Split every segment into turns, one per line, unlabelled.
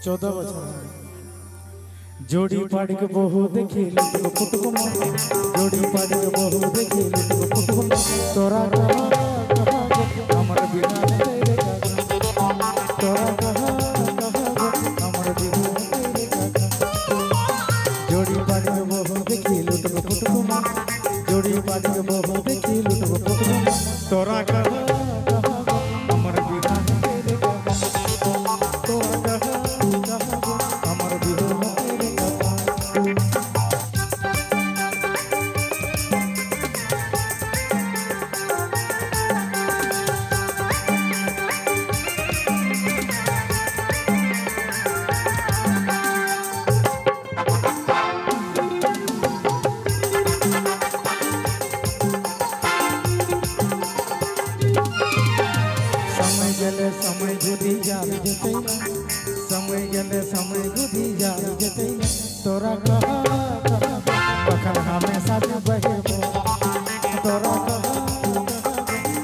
14 बछर जोड़ी पाड़ी के बहु देखी लुटको पुटको जोड़ी पाड़ी के बहु देखी लुटको पुटको तोरा कहा हमर बिना तेरे का तोरा कहा हमर बिना तेरे का जोड़ी पाड़ी के बहु देखी लुटको पुटको जोड़ी पाड़ी के बहु देखी लुटको पुटको तोरा कहा हमर बिना तेरे का तोरा कहा हमर बिना समय गुदी जाल जते समय गेले समय गुदी जाल जते तोरा कहा तखन हमेशा के बहेबो तोरा कहा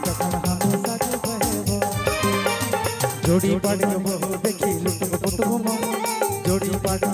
तखन हमेशा के बहेबो जोड़ी पाड़ी के बहु देखी लुटको पुटको जोड़ी पाड़ी